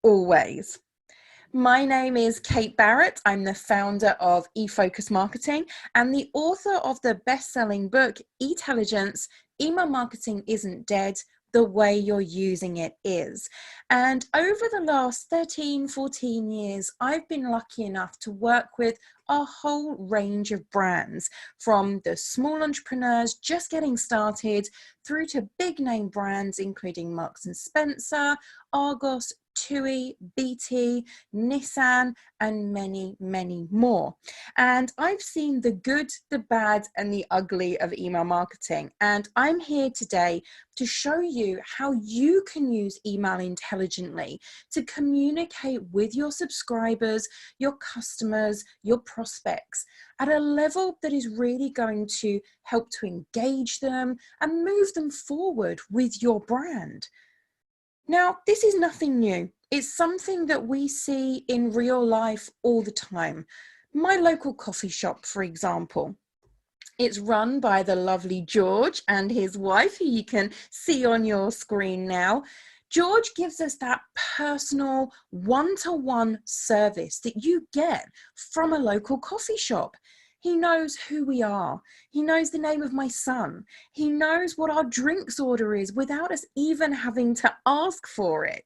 Always. My name is Kate Barrett. I'm the founder of eFocus Marketing and the author of the best-selling book, Etelligence, Email Marketing Isn't Dead, the way you're using it is. And over the last 13, 14 years, I've been lucky enough to work with a whole range of brands, from the small entrepreneurs just getting started through to big name brands, including Marks and Spencer, Argos, TUI, BT, Nissan, and many, many more. And I've seen the good, the bad, and the ugly of email marketing. And I'm here today to show you how you can use email intelligently to communicate with your subscribers, your customers, your prospects at a level that is really going to help to engage them and move them forward with your brand. Now, this is nothing new. It's something that we see in real life all the time. My local coffee shop, for example, it's run by the lovely George and his wife, who you can see on your screen now. George gives us that personal one-to-one service that you get from a local coffee shop. He knows who we are. He knows the name of my son. He knows what our drinks order is without us even having to ask for it.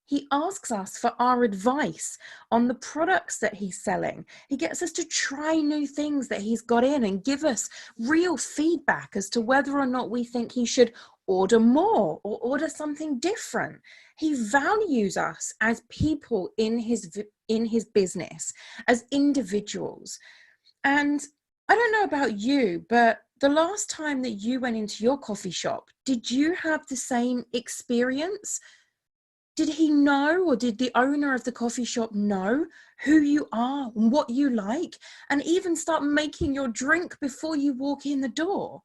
He asks us for our advice on the products that he's selling. He gets us to try new things that he's got in and give us real feedback as to whether or not we think he should order more or order something different. He values us as people in his business, as individuals. And I don't know about you, but the last time that you went into your coffee shop, did you have the same experience? Did he know, or did the owner of the coffee shop know who you are and what you like, and even start making your drink before you walk in the door?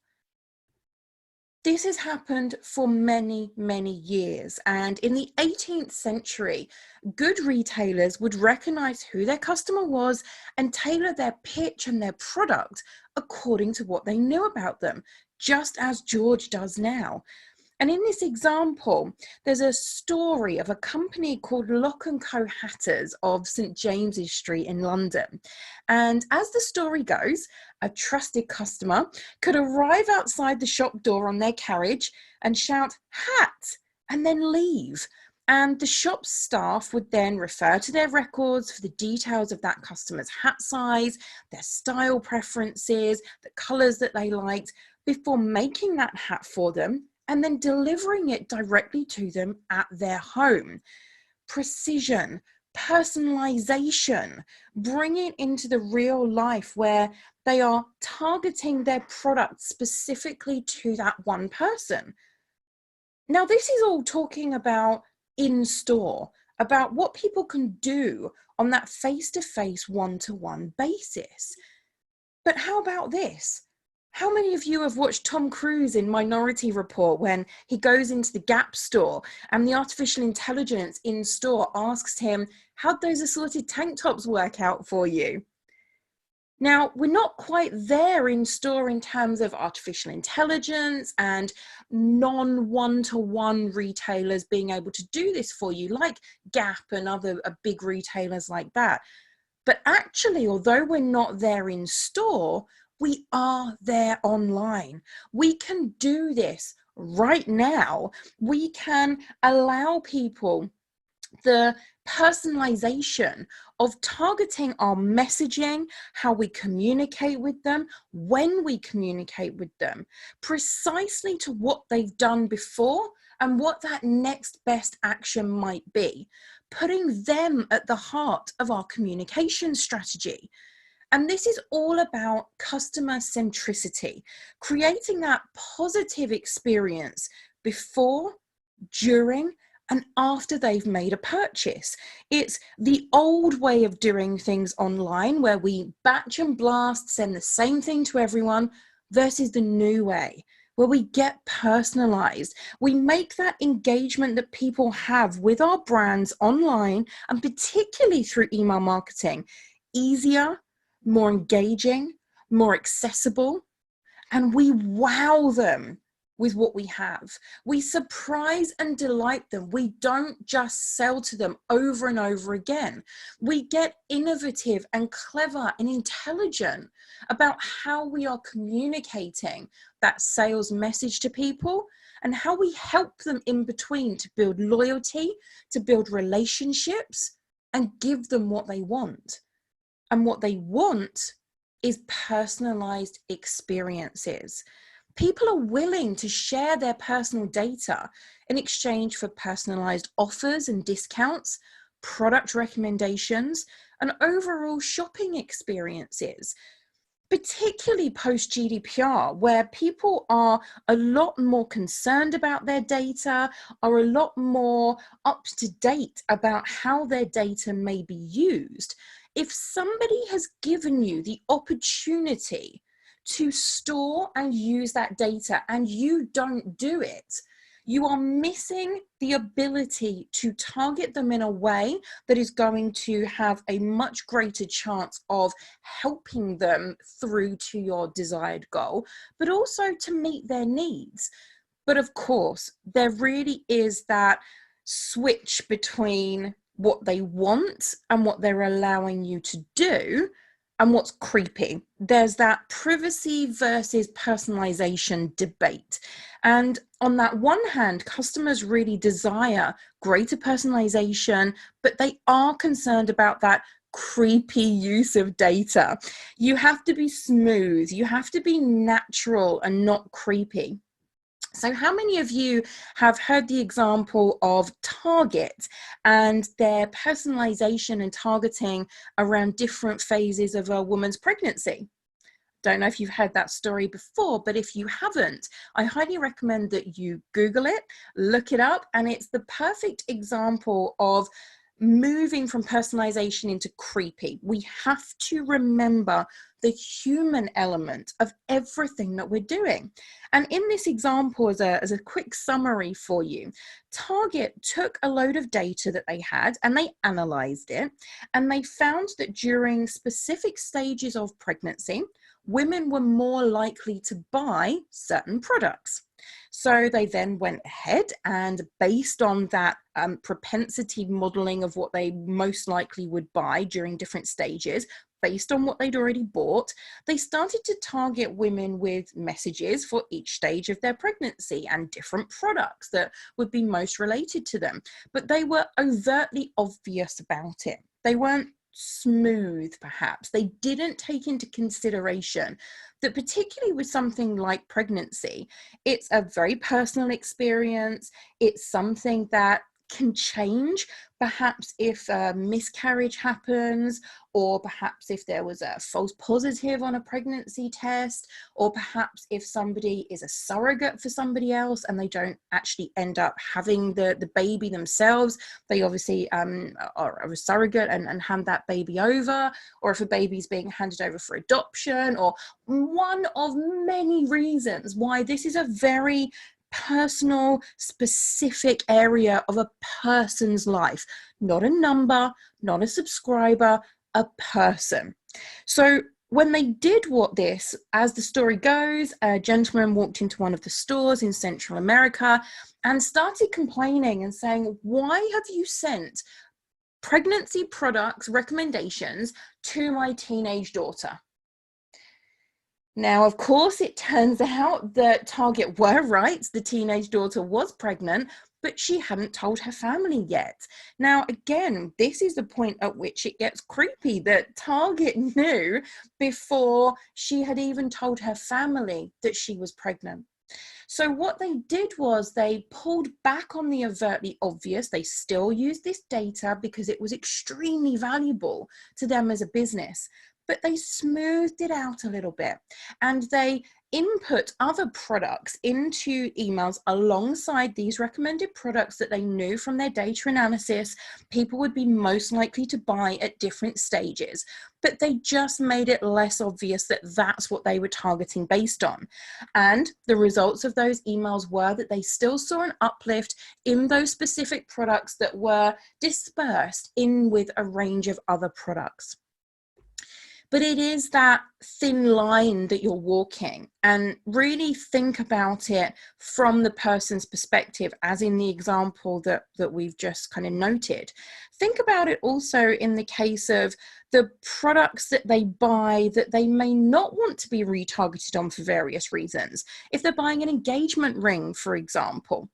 This has happened for many, many years. And in the 18th century, good retailers would recognize who their customer was and tailor their pitch and their product according to what they knew about them, just as George does now. And in this example, there's a story of a company called Lock & Co Hatters of St. James's Street in London. And as the story goes, a trusted customer could arrive outside the shop door on their carriage and shout, "Hat," and then leave. And the shop staff would then refer to their records for the details of that customer's hat size, their style preferences, the colors that they liked, before making that hat for them and then delivering it directly to them at their home. Precision, personalization, bringing it into the real life where they are targeting their product specifically to that one person. Now, this is all talking about in-store, about what people can do on that face-to-face, one-to-one basis. But how about this? How many of you have watched Tom Cruise in Minority Report when he goes into the Gap store and the artificial intelligence in store asks him, "How'd those assorted tank tops work out for you?" Now, we're not quite there in store in terms of artificial intelligence and non-one-to-one retailers being able to do this for you, like Gap and other big retailers like that. But actually, although we're not there in store, we are there online. We can do this right now. We can allow people the personalization of targeting our messaging, how we communicate with them, when we communicate with them, precisely to what they've done before and what that next best action might be, putting them at the heart of our communication strategy. And this is all about customer centricity, creating that positive experience before, during, and after they've made a purchase. It's the old way of doing things online where we batch and blast, send the same thing to everyone, versus the new way where we get personalized. We make that engagement that people have with our brands online, and particularly through email marketing, easier, more engaging, more accessible, and we wow them with what we have. We surprise and delight them. We don't just sell to them over and over again. We get innovative and clever and intelligent about how we are communicating that sales message to people and how we help them in between to build loyalty, to build relationships, and give them what they want. And what they want is personalized experiences. People are willing to share their personal data in exchange for personalized offers and discounts, product recommendations, and overall shopping experiences, particularly post GDPR, where people are a lot more concerned about their data, are a lot more up to date about how their data may be used. If somebody has given you the opportunity to store and use that data and you don't do it, you are missing the ability to target them in a way that is going to have a much greater chance of helping them through to your desired goal, but also to meet their needs. But of course, there really is that switch between what they want and what they're allowing you to do and what's creepy. There's that privacy versus personalization debate. And on that one hand, customers really desire greater personalization, but they are concerned about that creepy use of data. You have to be smooth, you have to be natural and not creepy. So how many of you have heard the example of Target and their personalization and targeting around different phases of a woman's pregnancy? Don't know if you've heard that story before, but if you haven't, I highly recommend that you Google it, look it up, and it's the perfect example of moving from personalization into creepy. We have to remember the human element of everything that we're doing. And in this example, as a quick summary for you, Target took a load of data that they had and they analyzed it, and they found that during specific stages of pregnancy, women were more likely to buy certain products. So they then went ahead and based on that propensity modeling of what they most likely would buy during different stages, based on what they'd already bought, they started to target women with messages for each stage of their pregnancy and different products that would be most related to them. But they were overtly obvious about it. They weren't smooth, perhaps. They didn't take into consideration that, particularly with something like pregnancy, it's a very personal experience. It's something that can change, perhaps if a miscarriage happens, or perhaps if there was a false positive on a pregnancy test, or perhaps if somebody is a surrogate for somebody else and they don't actually end up having the baby themselves. They obviously are a surrogate and hand that baby over, or if a baby's being handed over for adoption, or one of many reasons why this is a very personal, specific area of a person's life, not a number, not a subscriber, a person. So when they did this, as the story goes, a gentleman walked into one of the stores in Central America and started complaining and saying, "Why have you sent pregnancy products recommendations to my teenage daughter?" Now, of course, it turns out that Target were right. The teenage daughter was pregnant, but she hadn't told her family yet. Now, again, this is the point at which it gets creepy, that Target knew before she had even told her family that she was pregnant. So what they did was they pulled back on the overtly obvious. They still used this data because it was extremely valuable to them as a business, but they smoothed it out a little bit and they input other products into emails alongside these recommended products that they knew from their data analysis people would be most likely to buy at different stages. But they just made it less obvious that that's what they were targeting based on. And the results of those emails were that they still saw an uplift in those specific products that were dispersed in with a range of other products. But it is that thin line that you're walking, and really think about it from the person's perspective, as in the example that we've just kind of noted. Think about it also in the case of the products that they buy that they may not want to be retargeted on for various reasons. If they're buying an engagement ring, for example.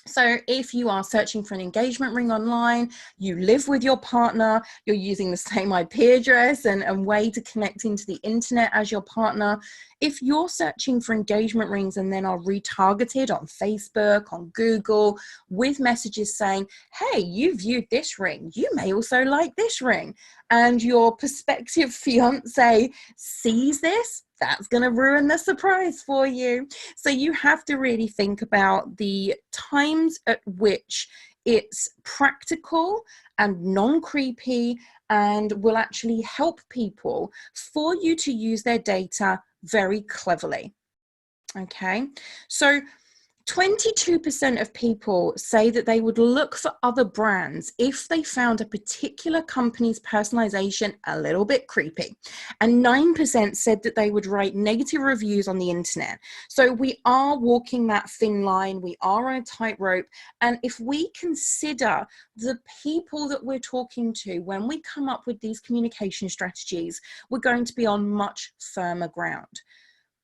So if you are searching for an engagement ring online, you live with your partner, you're using the same IP address and way to connect into the internet as your partner. If you're searching for engagement rings and then are retargeted on Facebook, on Google, with messages saying, hey, you viewed this ring, you may also like this ring, and your prospective fiance sees this, that's going to ruin the surprise for you. So you have to really think about the times at which it's practical and non-creepy and will actually help people for you to use their data very cleverly. Okay, so 22% of people say that they would look for other brands if they found a particular company's personalization a little bit creepy. And 9% said that they would write negative reviews on the internet. So we are walking that thin line, we are on a tightrope. And if we consider the people that we're talking to when we come up with these communication strategies, we're going to be on much firmer ground.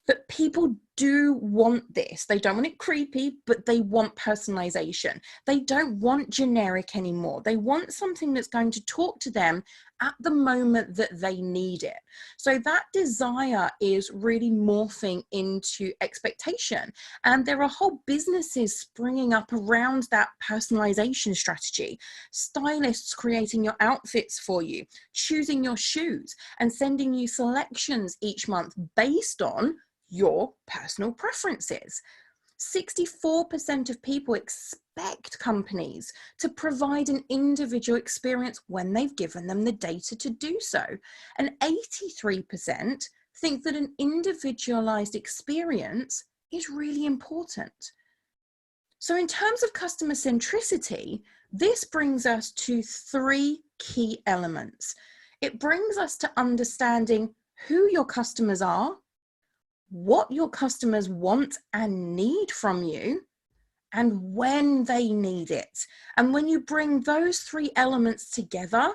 But people do want this. They don't want it creepy, but they want personalization. They don't want generic anymore. They want something that's going to talk to them at the moment that they need it. So that desire is really morphing into expectation. And there are whole businesses springing up around that personalization strategy. Stylists creating your outfits for you, choosing your shoes, and sending you selections each month based on your personal preferences. 64% of people expect companies to provide an individual experience when they've given them the data to do so. And 83% think that an individualized experience is really important. So in terms of customer centricity, this brings us to 3 key elements. It brings us to understanding who your customers are, what your customers want and need from you, and when they need it. And when you bring those 3 elements together,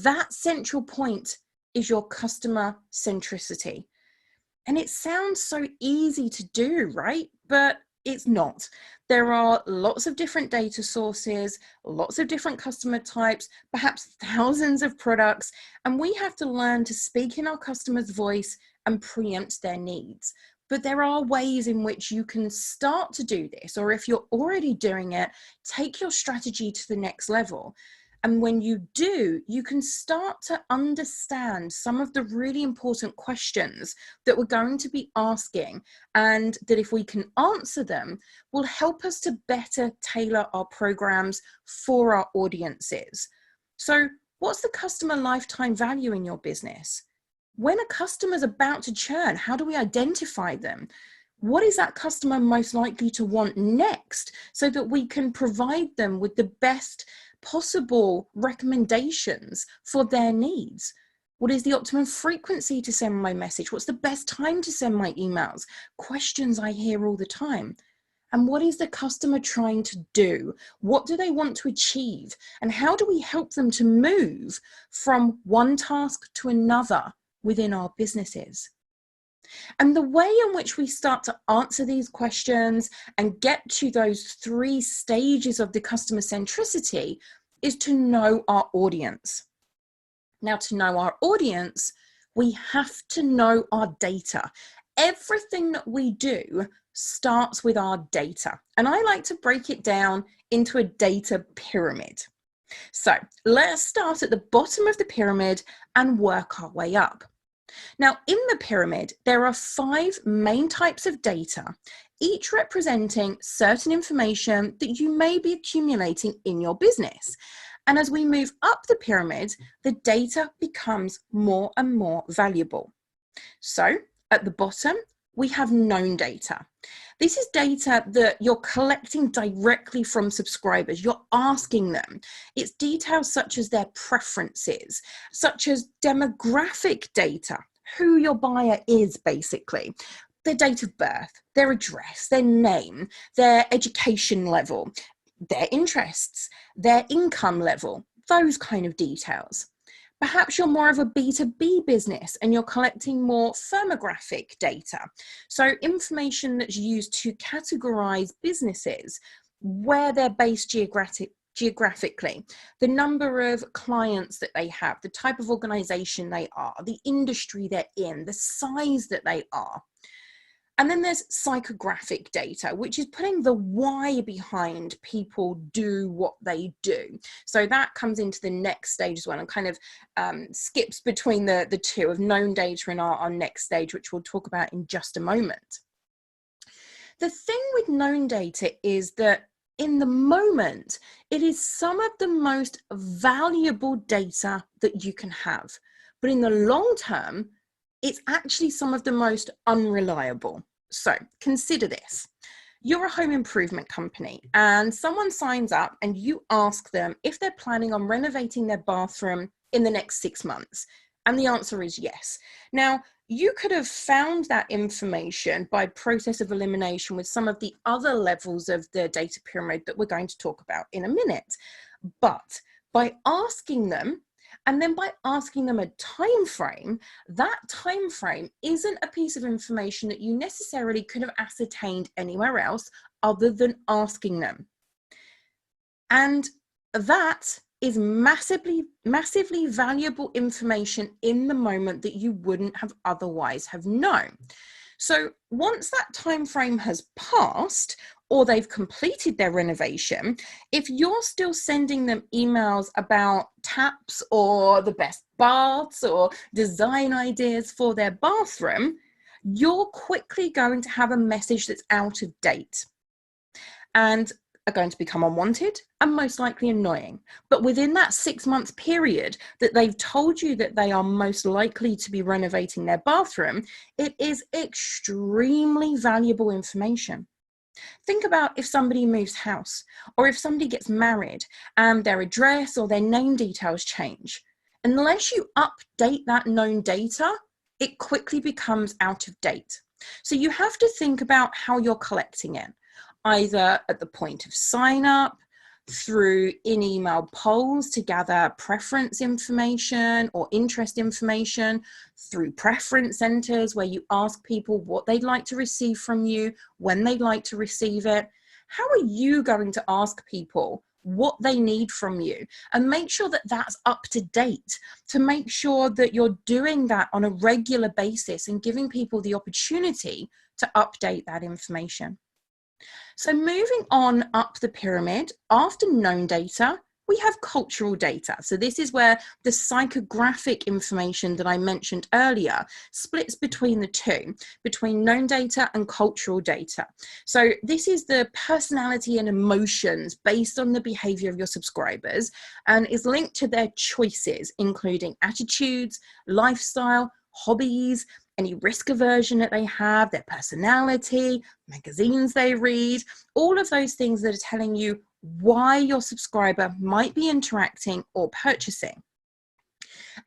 that central point is your customer centricity. And it sounds so easy to do, right? But it's not. There are lots of different data sources, lots of different customer types, perhaps thousands of products, and we have to learn to speak in our customer's voice and preempt their needs. But there are ways in which you can start to do this, or if you're already doing it, take your strategy to the next level. And when you do, you can start to understand some of the really important questions that we're going to be asking, and that if we can answer them, will help us to better tailor our programs for our audiences. So what's the customer lifetime value in your business? When a customer's about to churn, how do we identify them? What is that customer most likely to want next, so that we can provide them with the best possible recommendations for their needs? What is the optimum frequency to send my message? What's the best time to send my emails? Questions I hear all the time. And what is the customer trying to do? What do they want to achieve? And how do we help them to move from one task to another within our businesses? And the way in which we start to answer these questions and get to those 3 stages of the customer centricity is to know our audience. Now, to know our audience, we have to know our data. Everything that we do starts with our data. And I like to break it down into a data pyramid. So let's start at the bottom of the pyramid and work our way up. Now, in the pyramid, there are 5 main types of data, each representing certain information that you may be accumulating in your business. And as we move up the pyramid, the data becomes more and more valuable. So at the bottom, we have known data. This is data that you're collecting directly from subscribers. You're asking them. It's details such as their preferences, such as demographic data, who your buyer is basically, their date of birth, their address, their name, their education level, their interests, their income level, those kind of details. Perhaps you're more of a B2B business and you're collecting more firmographic data. So information that's used to categorize businesses, where they're based geographically, the number of clients that they have, the type of organization they are, the industry they're in, the size that they are. And then there's psychographic data, which is putting the why behind people do what they do. So that comes into the next stage as well, and kind of skips between the two of known data and our next stage, which we'll talk about in just a moment. The thing with known data is that in the moment, it is some of the most valuable data that you can have. But in the long term, it's actually some of the most unreliable. So consider this. You're a home improvement company and someone signs up and you ask them if they're planning on renovating their bathroom in the next 6 months. And the answer is yes. Now, you could have found that information by process of elimination with some of the other levels of the data pyramid that we're going to talk about in a minute. But by asking them, and then by asking them a time frame, that time frame isn't a piece of information that you necessarily could have ascertained anywhere else other than asking them. And that is massively valuable information in the moment that you wouldn't have otherwise have known. So once that time frame has passed, or they've completed their renovation, if you're still sending them emails about taps or the best baths or design ideas for their bathroom, you're quickly going to have a message that's out of date and are going to become unwanted and most likely annoying. But within that 6 month period that they've told you that they are most likely to be renovating their bathroom, it is extremely valuable information. Think about if somebody moves house or if somebody gets married and their address or their name details change. Unless you update that known data, it quickly becomes out of date. So you have to think about how you're collecting it, either at the point of sign up, through in-email polls to gather preference information or interest information, through preference centers where you ask people what they'd like to receive from you, when they'd like to receive it. How are you going to ask people what they need from you? And make sure that that's up to date, to make sure that you're doing that on a regular basis and giving people the opportunity to update that information. So moving on up the pyramid, after known data, we have cultural data. So this is where the psychographic information that I mentioned earlier splits between the two, between known data and cultural data. So this is the personality and emotions based on the behavior of your subscribers and is linked to their choices, including attitudes, lifestyle, hobbies, any risk aversion that they have, their personality, magazines they read, all of those things that are telling you why your subscriber might be interacting or purchasing.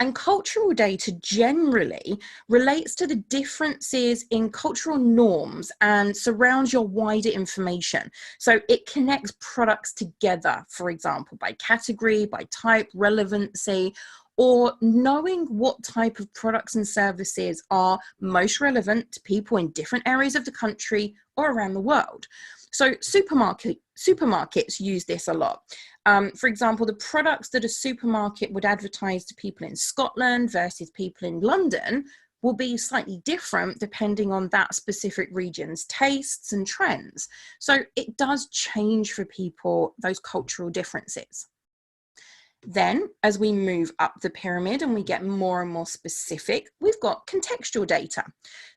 And cultural data generally relates to the differences in cultural norms and surrounds your wider information. So it connects products together, for example, by category, by type, relevancy, or knowing what type of products and services are most relevant to people in different areas of the country or around the world. So supermarkets use this a lot. For example, the products that a supermarket would advertise to people in Scotland versus people in London will be slightly different depending on that specific region's tastes and trends. So it does change for people, those cultural differences. Then, as we move up the pyramid and we get more and more specific, we've got contextual data.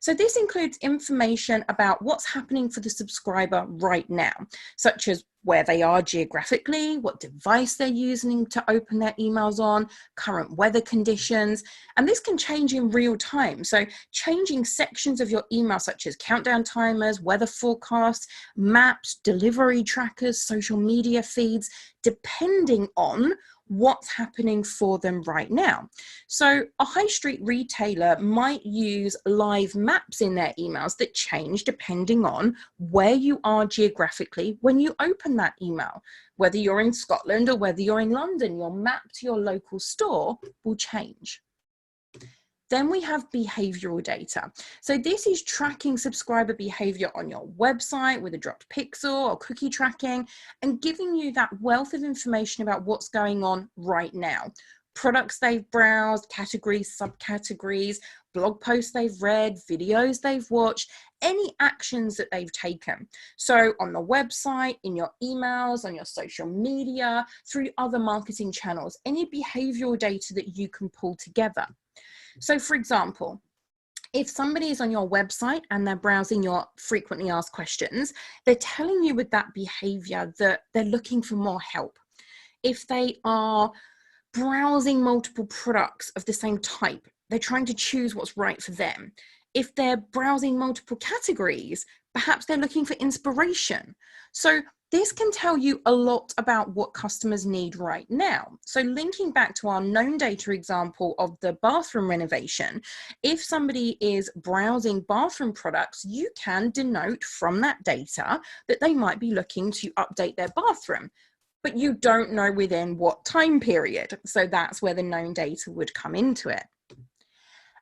So this includes information about what's happening for the subscriber right now, such as where they are geographically, what device they're using to open their emails on, current weather conditions, and this can change in real time. So changing sections of your email, such as countdown timers, weather forecasts, maps, delivery trackers, social media feeds, depending on what's happening for them right now. So a high street retailer might use live maps in their emails that change depending on where you are geographically when you open that email. Whether you're in Scotland or whether you're in London, your map to your local store will change. Then we have behavioral data. So this is tracking subscriber behavior on your website with a dropped pixel or cookie tracking and giving you that wealth of information about what's going on right now. Products they've browsed, categories, subcategories, blog posts they've read, videos they've watched, any actions that they've taken. So on the website, in your emails, on your social media, through other marketing channels, any behavioral data that you can pull together. So for example, if somebody is on your website and they're browsing your frequently asked questions, they're telling you with that behavior that they're looking for more help. If they are browsing multiple products of the same type, they're trying to choose what's right for them. If they're browsing multiple categories, perhaps they're looking for inspiration. So this can tell you a lot about what customers need right now. So linking back to our known data example of the bathroom renovation, if somebody is browsing bathroom products, you can denote from that data that they might be looking to update their bathroom, but you don't know within what time period. So that's where the known data would come into it.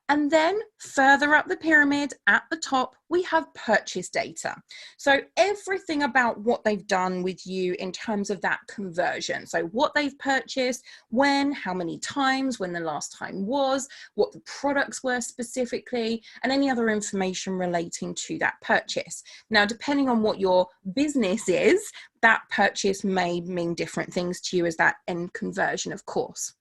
And then further up the pyramid at the top, we have purchase data. So everything about what they've done with you in terms of that conversion. So what they've purchased, when, how many times, when the last time was, what the products were specifically, and any other information relating to that purchase. Now, depending on what your business is, that purchase may mean different things to you as that end conversion, of course.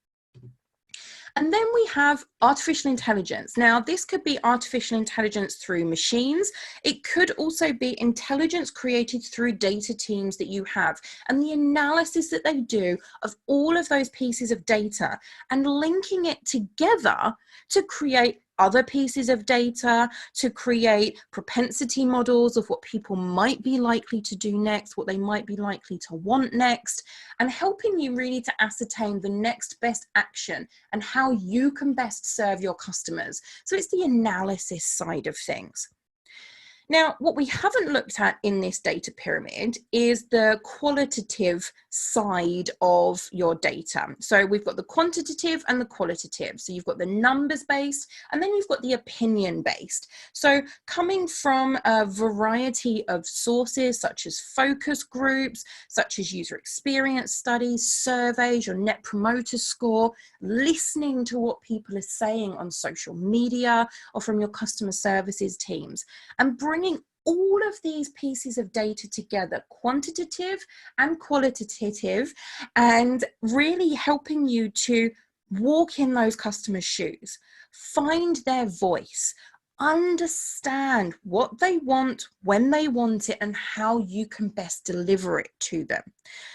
And then we have artificial intelligence. Now, this could be artificial intelligence through machines. It could also be intelligence created through data teams that you have and the analysis that they do of all of those pieces of data and linking it together to create other pieces of data, to create propensity models of what people might be likely to do next, what they might be likely to want next, and helping you really to ascertain the next best action and how you can best serve your customers. So it's the analysis side of things. Now, what we haven't looked at in this data pyramid is the qualitative side of your data. So we've got the quantitative and the qualitative. So you've got the numbers based and then you've got the opinion based. So coming from a variety of sources such as focus groups, such as user experience studies, surveys, your net promoter score, listening to what people are saying on social media or from your customer services teams, and bringing all of these pieces of data together, quantitative and qualitative, and really helping you to walk in those customers' shoes, find their voice, understand what they want, when they want it, and how you can best deliver it to them.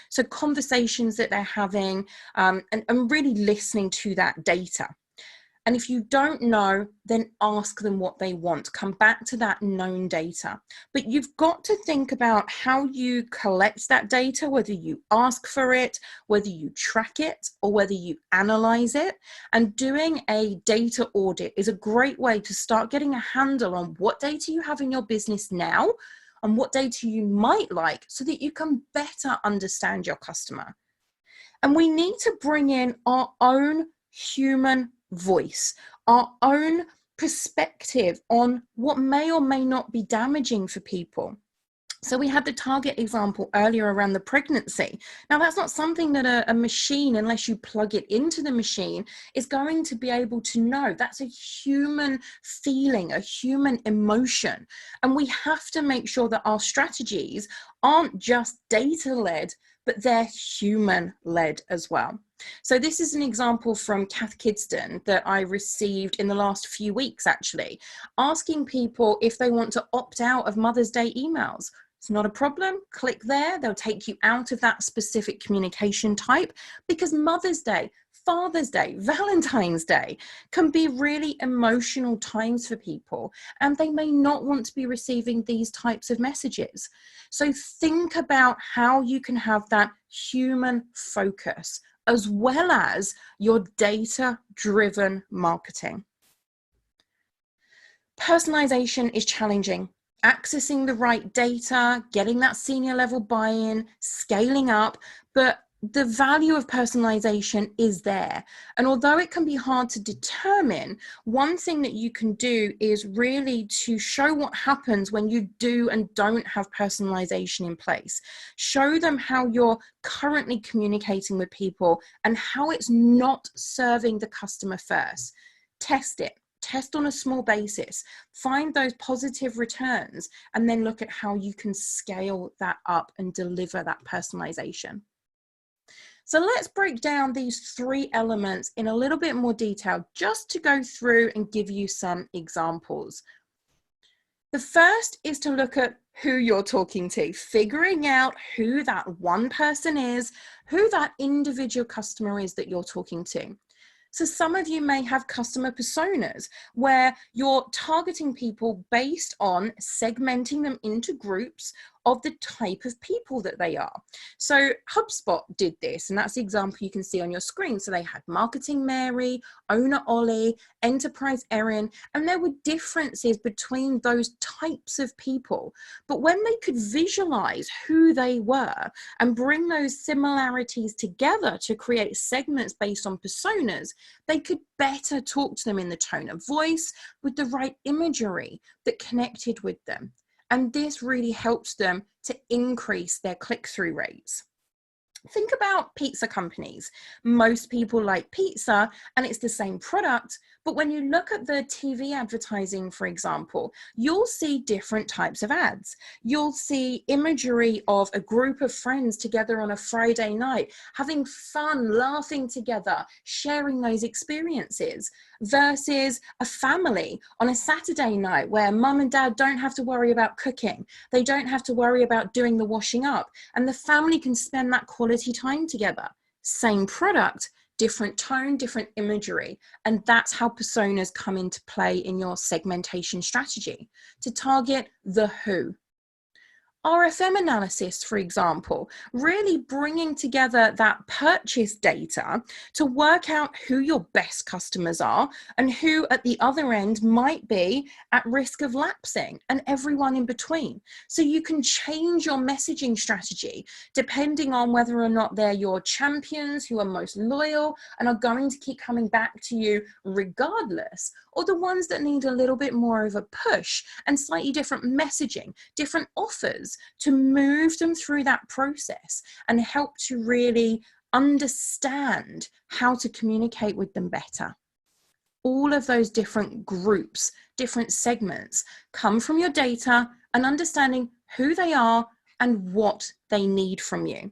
So conversations that they're having, and really listening to that data. And if you don't know, then ask them what they want. Come back to that known data. But you've got to think about how you collect that data, whether you ask for it, whether you track it, or whether you analyze it. And doing a data audit is a great way to start getting a handle on what data you have in your business now and what data you might like so that you can better understand your customer. And we need to bring in our own human voice, our own perspective on what may or may not be damaging for people. So we had the Target example earlier around the pregnancy. Now that's not something that a machine, unless you plug it into the machine, is going to be able to know. That's a human feeling, a human emotion. And we have to make sure that our strategies aren't just data-led, but they're human-led as well. So this is an example from Kath Kidston that I received in the last few weeks, actually, asking people if they want to opt out of Mother's Day emails. It's not a problem. Click there. They'll take you out of that specific communication type, because Mother's Day, Father's Day, Valentine's Day can be really emotional times for people, and they may not want to be receiving these types of messages. So think about how you can have that human focus, as well as your data-driven marketing. Personalization is challenging. Accessing the right data, getting that senior level buy-in, scaling up, but the value of personalization is there. And although it can be hard to determine, one thing that you can do is really to show what happens when you do and don't have personalization in place. Show them how you're currently communicating with people and how it's not serving the customer first. Test it. Test on a small basis, find those positive returns, and then look at how you can scale that up and deliver that personalization. So let's break down these 3 elements in a little bit more detail, just to go through and give you some examples. The first is to look at who you're talking to, figuring out who that one person is, who that individual customer is that you're talking to. So some of you may have customer personas where you're targeting people based on segmenting them into groups of the type of people that they are. So HubSpot did this, and that's the example you can see on your screen. So they had Marketing Mary, Owner Ollie, Enterprise Erin, and there were differences between those types of people. But when they could visualize who they were and bring those similarities together to create segments based on personas, they could better talk to them in the tone of voice with the right imagery that connected with them. And this really helps them to increase their click-through rates. Think about pizza companies. Most people like pizza and it's the same product, but when you look at the TV advertising, for example, you'll see different types of ads. You'll see imagery of a group of friends together on a Friday night, having fun, laughing together, sharing those experiences, versus a family on a Saturday night where mum and dad don't have to worry about cooking. They don't have to worry about doing the washing up, and the family can spend that quality time together. Same product, different tone, different imagery. And that's how personas come into play in your segmentation strategy to target the who. RFM analysis, for example, really bringing together that purchase data to work out who your best customers are and who at the other end might be at risk of lapsing, and everyone in between. So you can change your messaging strategy depending on whether or not they're your champions who are most loyal and are going to keep coming back to you regardless, or the ones that need a little bit more of a push and slightly different messaging, different offers to move them through that process and help to really understand how to communicate with them better. All of those different groups, different segments come from your data and understanding who they are and what they need from you.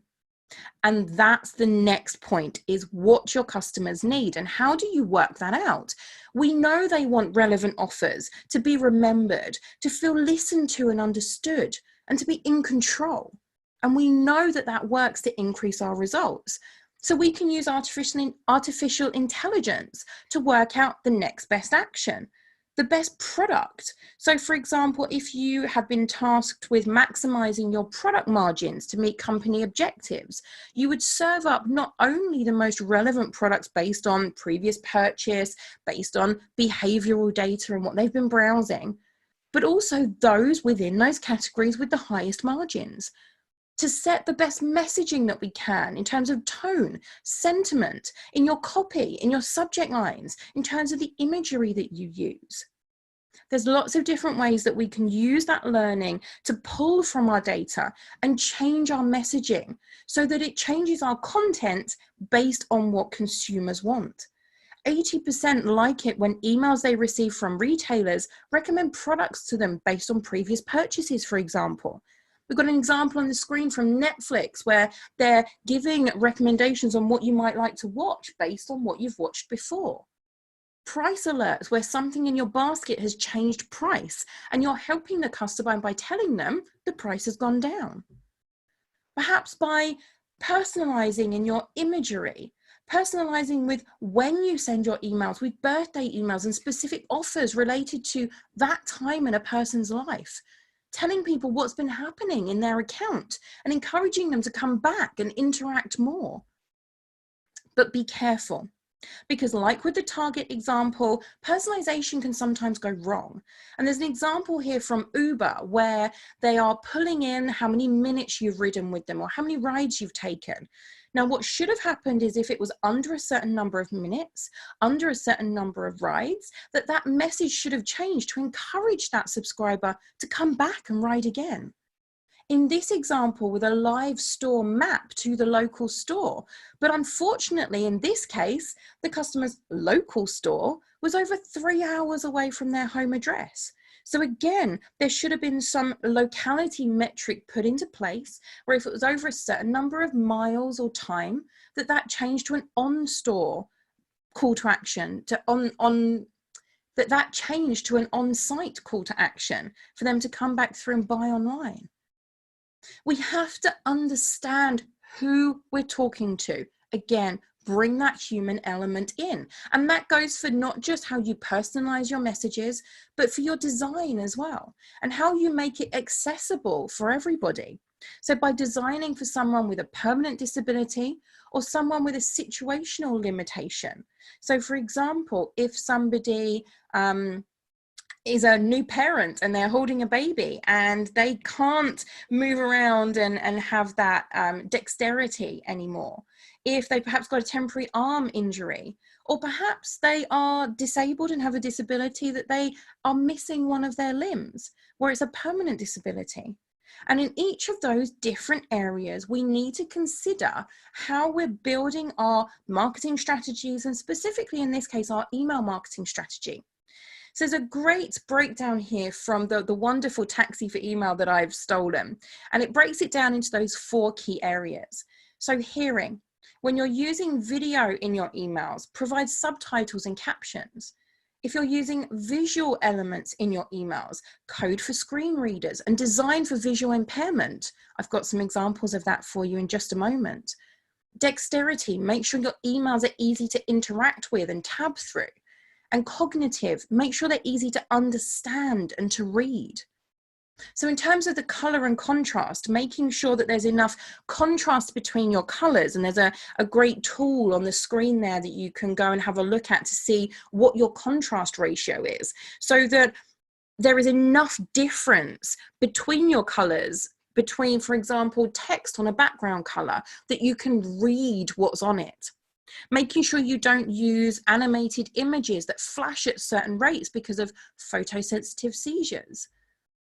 And that's the next point, is what your customers need and how do you work that out? We know they want relevant offers, to be remembered, to feel listened to and understood, and to be in control. And we know that that works to increase our results. So we can use artificial intelligence to work out the next best action, the best product. So for example, if you have been tasked with maximizing your product margins to meet company objectives, you would serve up not only the most relevant products based on previous purchase, based on behavioral data and what they've been browsing, but also those within those categories with the highest margins, to set the best messaging that we can in terms of tone, sentiment, in your copy, in your subject lines, in terms of the imagery that you use. There's lots of different ways that we can use that learning to pull from our data and change our messaging so that it changes our content based on what consumers want. 80% like it when emails they receive from retailers recommend products to them based on previous purchases, for example. We've got an example on the screen from Netflix where they're giving recommendations on what you might like to watch based on what you've watched before. Price alerts where something in your basket has changed price and you're helping the customer by telling them the price has gone down. Perhaps by personalizing in your imagery, personalizing with when you send your emails, with birthday emails and specific offers related to that time in a person's life, telling people what's been happening in their account and encouraging them to come back and interact more. But be careful, because like with the Target example, personalization can sometimes go wrong. And there's an example here from Uber where they are pulling in how many minutes you've ridden with them or how many rides you've taken. Now, what should have happened is if it was under a certain number of minutes, under a certain number of rides, that message should have changed to encourage that subscriber to come back and ride again. In this example with a live store map to the local store. But unfortunately, in this case, the customer's local store was over 3 hours away from their home address. So again, there should have been some locality metric put into place where if it was over a certain number of miles or time, that changed to an on-store call to action, that changed to an on-site call to action for them to come back through and buy online. We have to understand who we're talking to. Again, bring that human element in. And that goes for not just how you personalize your messages, but for your design as well, and how you make it accessible for everybody. So by designing for someone with a permanent disability or someone with a situational limitation. So for example, if somebody is a new parent and they're holding a baby and they can't move around and have that dexterity anymore. If they perhaps got a temporary arm injury, or perhaps they are disabled and have a disability that they are missing one of their limbs, where it's a permanent disability. And in each of those different areas, we need to consider how we're building our marketing strategies, and specifically in this case, our email marketing strategy. So there's a great breakdown here from the wonderful Taxi for Email that I've stolen. And it breaks it down into those 4 key areas. So hearing, when you're using video in your emails, provide subtitles and captions. If you're using visual elements in your emails, code for screen readers and design for visual impairment. I've got some examples of that for you in just a moment. Dexterity, make sure your emails are easy to interact with and tab through. And cognitive, make sure they're easy to understand and to read. So in terms of the color and contrast, making sure that there's enough contrast between your colors, and there's a great tool on the screen there that you can go and have a look at to see what your contrast ratio is, so that there is enough difference between your colors, between, for example, text on a background color, that you can read what's on it. Making sure you don't use animated images that flash at certain rates because of photosensitive seizures.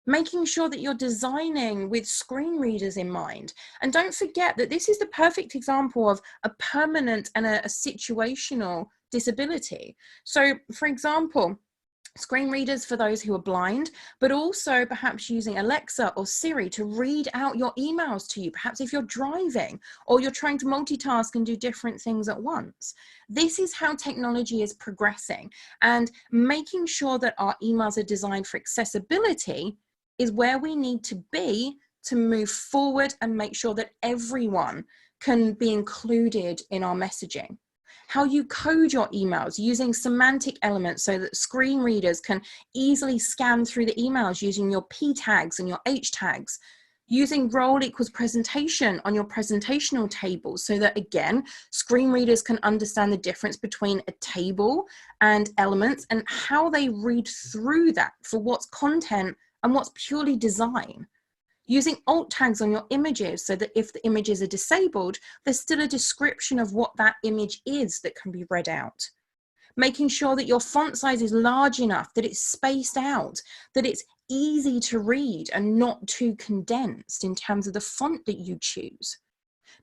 Making sure that you're designing with screen readers in mind. And don't forget that this is the perfect example of a permanent and a situational disability. So, for example, screen readers for those who are blind, but also perhaps using Alexa or Siri to read out your emails to you, perhaps if you're driving or you're trying to multitask and do different things at once. This is how technology is progressing, and making sure that our emails are designed for accessibility is where we need to be to move forward and make sure that everyone can be included in our messaging. How you code your emails using semantic elements so that screen readers can easily scan through the emails using your P tags and your H tags. Using role equals presentation on your presentational tables so that, again, screen readers can understand the difference between a table and elements and how they read through that for what's content and what's purely design. Using alt tags on your images so that if the images are disabled, there's still a description of what that image is that can be read out. Making sure that your font size is large enough, that it's spaced out, that it's easy to read and not too condensed in terms of the font that you choose.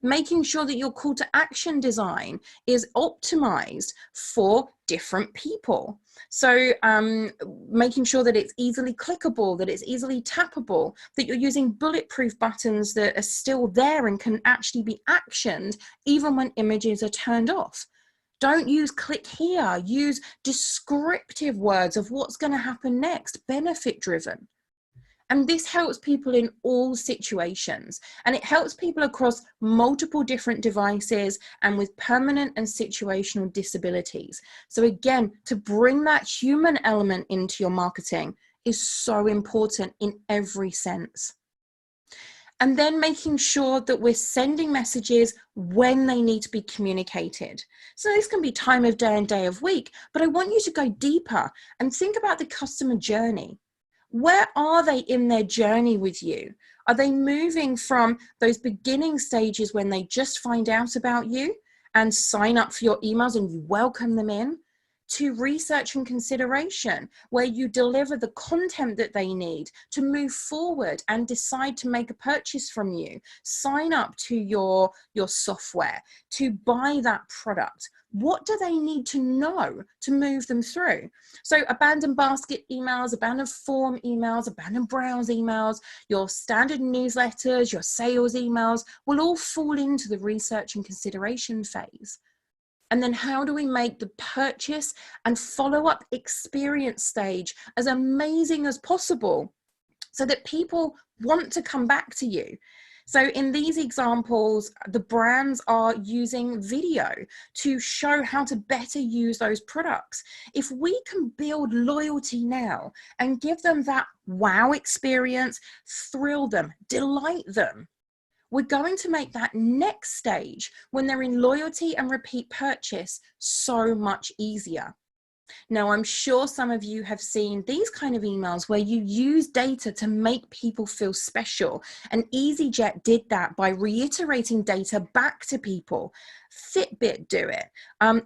making sure that your call to action design is optimized for different people. So making sure that it's easily clickable, that it's easily tappable, that you're using bulletproof buttons that are still there and can actually be actioned even when images are turned off. Don't use click here, use descriptive words of what's going to happen next, benefit driven. And this helps people in all situations, and it helps people across multiple different devices and with permanent and situational disabilities. So again, to bring that human element into your marketing is so important in every sense. And then making sure that we're sending messages when they need to be communicated. So this can be time of day and day of week, but I want you to go deeper and think about the customer journey. Where are they in their journey with you? Are they moving from those beginning stages when they just find out about you and sign up for your emails and you welcome them in, to research and consideration, where you deliver the content that they need to move forward and decide to make a purchase from you, sign up to your software, to buy that product? What do they need to know to move them through? So abandoned basket emails, abandoned form emails, abandoned browse emails, your standard newsletters, your sales emails will all fall into the research and consideration phase. And then how do we make the purchase and follow-up experience stage as amazing as possible so that people want to come back to you? So in these examples, the brands are using video to show how to better use those products. If we can build loyalty now and give them that wow experience, thrill them, delight them, we're going to make that next stage when they're in loyalty and repeat purchase so much easier. Now, I'm sure some of you have seen these kind of emails where you use data to make people feel special. And EasyJet did that by reiterating data back to people. Fitbit do it.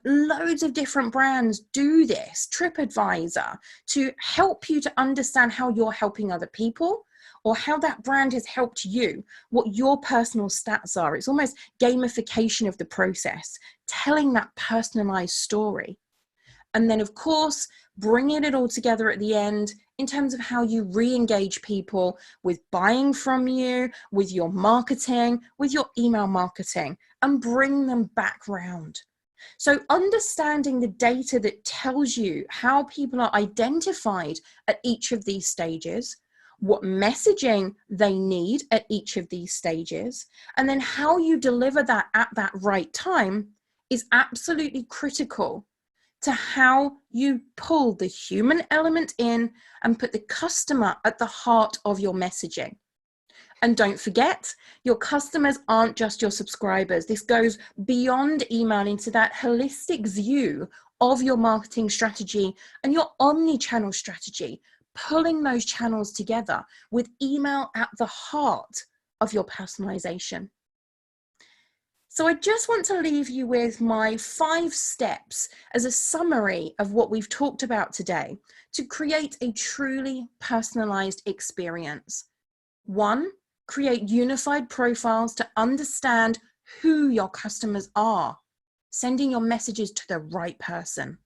Loads of different brands do this. TripAdvisor, to help you to understand how you're helping other people, or how that brand has helped you, what your personal stats are. It's almost gamification of the process, telling that personalized story. And then, of course, bringing it all together at the end in terms of how you re-engage people with buying from you, with your marketing, with your email marketing, and bring them back round. So understanding the data that tells you how people are identified at each of these stages, what messaging they need at each of these stages, and then how you deliver that at that right time is absolutely critical to how you pull the human element in and put the customer at the heart of your messaging. And don't forget, your customers aren't just your subscribers. This goes beyond email into that holistic view of your marketing strategy and your omni-channel strategy, pulling those channels together with email at the heart of your personalization. So I just want to leave you with my 5 steps as a summary of what we've talked about today to create a truly personalized experience. 1, create unified profiles to understand who your customers are, sending your messages to the right person.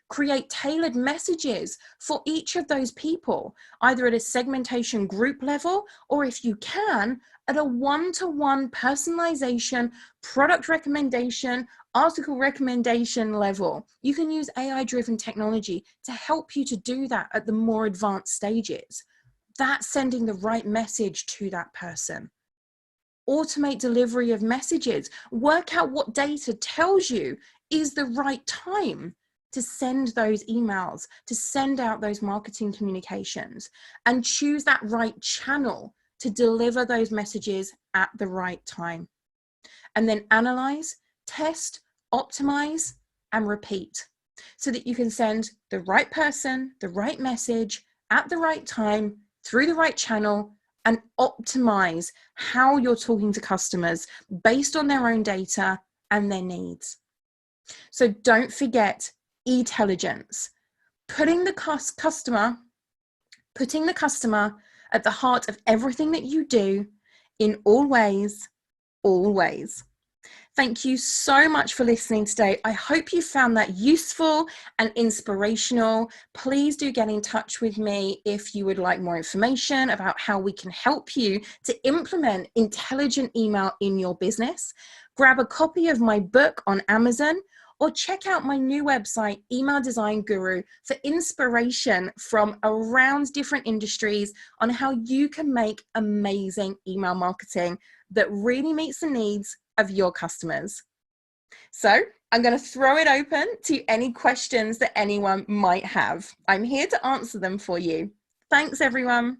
Create tailored messages for each of those people, either at a segmentation group level, or if you can, at a one-to-one personalization, product recommendation, article recommendation level. You can use AI-driven technology to help you to do that at the more advanced stages. That's sending the right message to that person. Automate delivery of messages. Work out what data tells you is the right time to send those emails, to send out those marketing communications, and choose that right channel to deliver those messages at the right time. And then analyze, test, optimize, and repeat so that you can send the right person, the right message at the right time, through the right channel, and optimize how you're talking to customers based on their own data and their needs. So don't forget intelligence, putting the customer at the heart of everything that you do in all ways, always. Thank you so much for listening today. I hope you found that useful and inspirational. Please do get in touch with me if you would like more information about how we can help you to implement intelligent email in your business. Grab a copy of my book on Amazon, or check out my new website, Email Design Guru, for inspiration from around different industries on how you can make amazing email marketing that really meets the needs of your customers. So I'm going to throw it open to any questions that anyone might have. I'm here to answer them for you. Thanks, everyone.